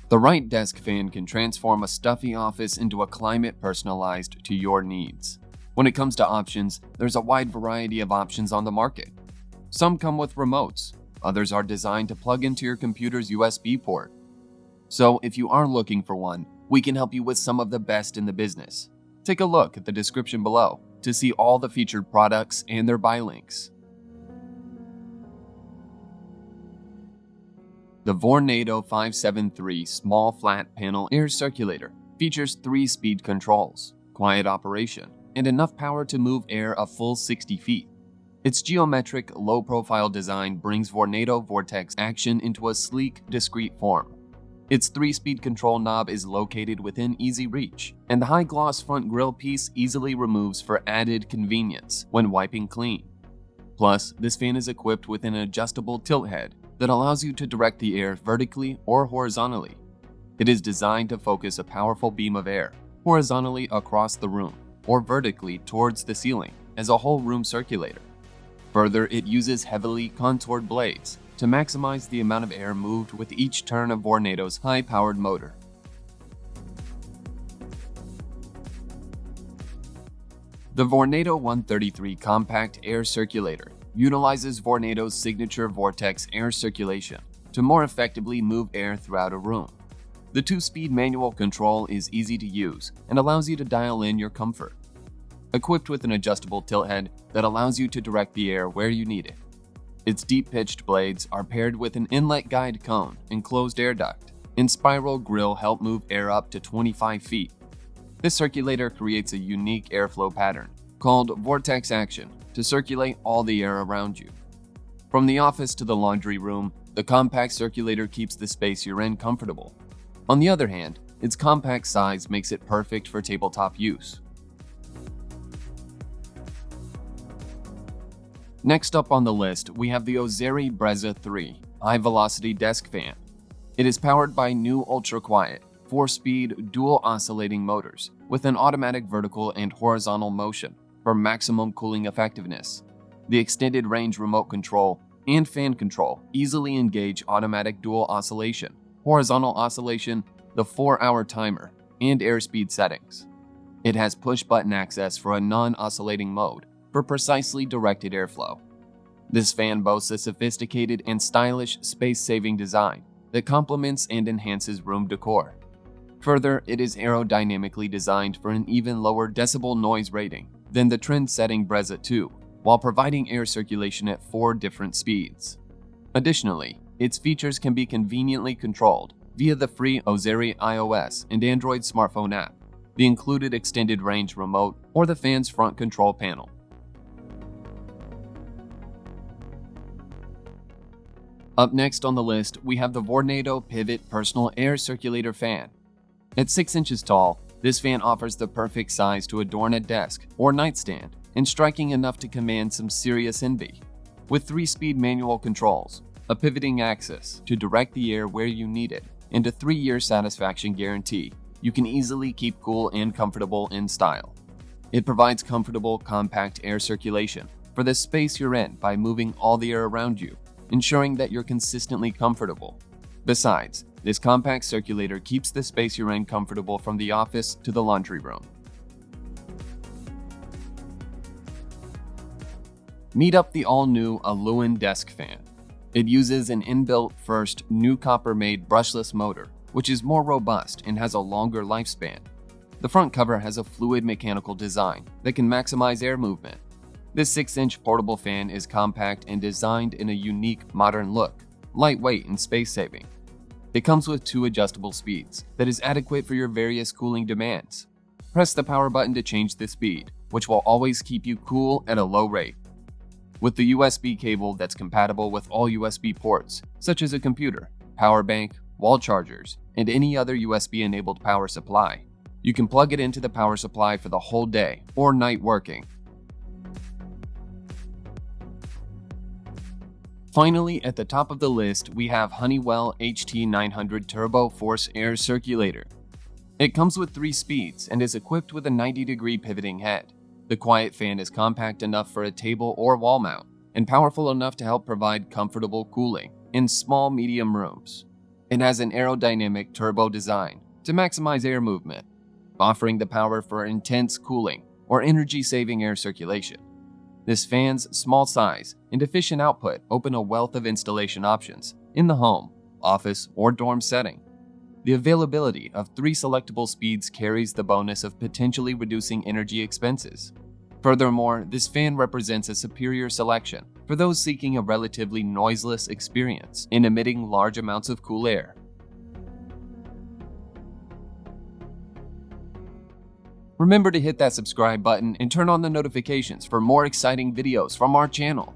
The right desk fan can transform a stuffy office into a climate personalized to your needs. When it comes to options, there's a wide variety of options on the market. Some come with remotes, others are designed to plug into your computer's USB port. So if you are looking for one, we can help you with some of the best in the business. Take a look at the description below to see all the featured products and their buy links. The Vornado 573 Small Flat Panel Air Circulator features 3 speed controls, quiet operation, and enough power to move air a full 60 feet. Its geometric, low-profile design brings Vornado Vortex action into a sleek, discreet form. Its 3-speed control knob is located within easy reach, and the high-gloss front grille piece easily removes for added convenience when wiping clean. Plus, this fan is equipped with an adjustable tilt head that allows you to direct the air vertically or horizontally. It is designed to focus a powerful beam of air horizontally across the room or vertically towards the ceiling as a whole room circulator. Further, it uses heavily contoured blades to maximize the amount of air moved with each turn of Vornado's high-powered motor. The Vornado 133 Compact Air Circulator utilizes Vornado's signature vortex air circulation to more effectively move air throughout a room. The 2-speed manual control is easy to use and allows you to dial in your comfort. Equipped with an adjustable tilt head that allows you to direct the air where you need it. Its deep-pitched blades are paired with an inlet guide cone and closed air duct, and spiral grille help move air up to 25 feet. This circulator creates a unique airflow pattern called vortex action to circulate all the air around you. From the office to the laundry room, the compact circulator keeps the space you're in comfortable. On the other hand, its compact size makes it perfect for tabletop use. Next up on the list, we have the Ozeri Brezza III high-velocity desk fan. It is powered by new ultra-quiet, 4-speed dual oscillating motors with an automatic vertical and horizontal motion for maximum cooling effectiveness. The extended range remote control and fan control easily engage automatic dual oscillation, horizontal oscillation, the 4-hour timer, and airspeed settings. It has push-button access for a non-oscillating mode for precisely directed airflow. This fan boasts a sophisticated and stylish space-saving design that complements and enhances room decor. Further, it is aerodynamically designed for an even lower decibel noise rating than the trend-setting Brezza II, while providing air circulation at 4 different speeds. Additionally, its features can be conveniently controlled via the free Ozeri iOS and Android smartphone app, the included extended range remote, or the fan's front control panel. Up next on the list, we have the Vornado Pivot Personal Air Circulator Fan. At 6 inches tall, this fan offers the perfect size to adorn a desk or nightstand and striking enough to command some serious envy. With 3-speed manual controls, a pivoting axis to direct the air where you need it, and a 3-year satisfaction guarantee, you can easily keep cool and comfortable in style. It provides comfortable, compact air circulation for the space you're in by moving all the air around you, ensuring that you're consistently comfortable. Besides, this compact circulator keeps the space you're in comfortable from the office to the laundry room. Meet up the all-new Aluan desk fan. It uses an inbuilt first new copper-made brushless motor, which is more robust and has a longer lifespan. The front cover has a fluid mechanical design that can maximize air movement. This 6-inch portable fan is compact and designed in a unique modern look, lightweight and space-saving. It comes with 2 adjustable speeds that is adequate for your various cooling demands. Press the power button to change the speed, which will always keep you cool at a low rate. With the USB cable that's compatible with all USB ports, such as a computer, power bank, wall chargers, and any other USB-enabled power supply, you can plug it into the power supply for the whole day or night working. Finally, at the top of the list, we have Honeywell HT-900 Turbo Force Air Circulator. It comes with 3 speeds and is equipped with a 90-degree pivoting head. The quiet fan is compact enough for a table or wall mount and powerful enough to help provide comfortable cooling in small-medium rooms. It has an aerodynamic turbo design to maximize air movement, offering the power for intense cooling or energy-saving air circulation. This fan's small size and efficient output open a wealth of installation options in the home, office, or dorm setting. The availability of 3 selectable speeds carries the bonus of potentially reducing energy expenses. Furthermore, this fan represents a superior selection for those seeking a relatively noiseless experience in emitting large amounts of cool air. Remember to hit that subscribe button and turn on the notifications for more exciting videos from our channel.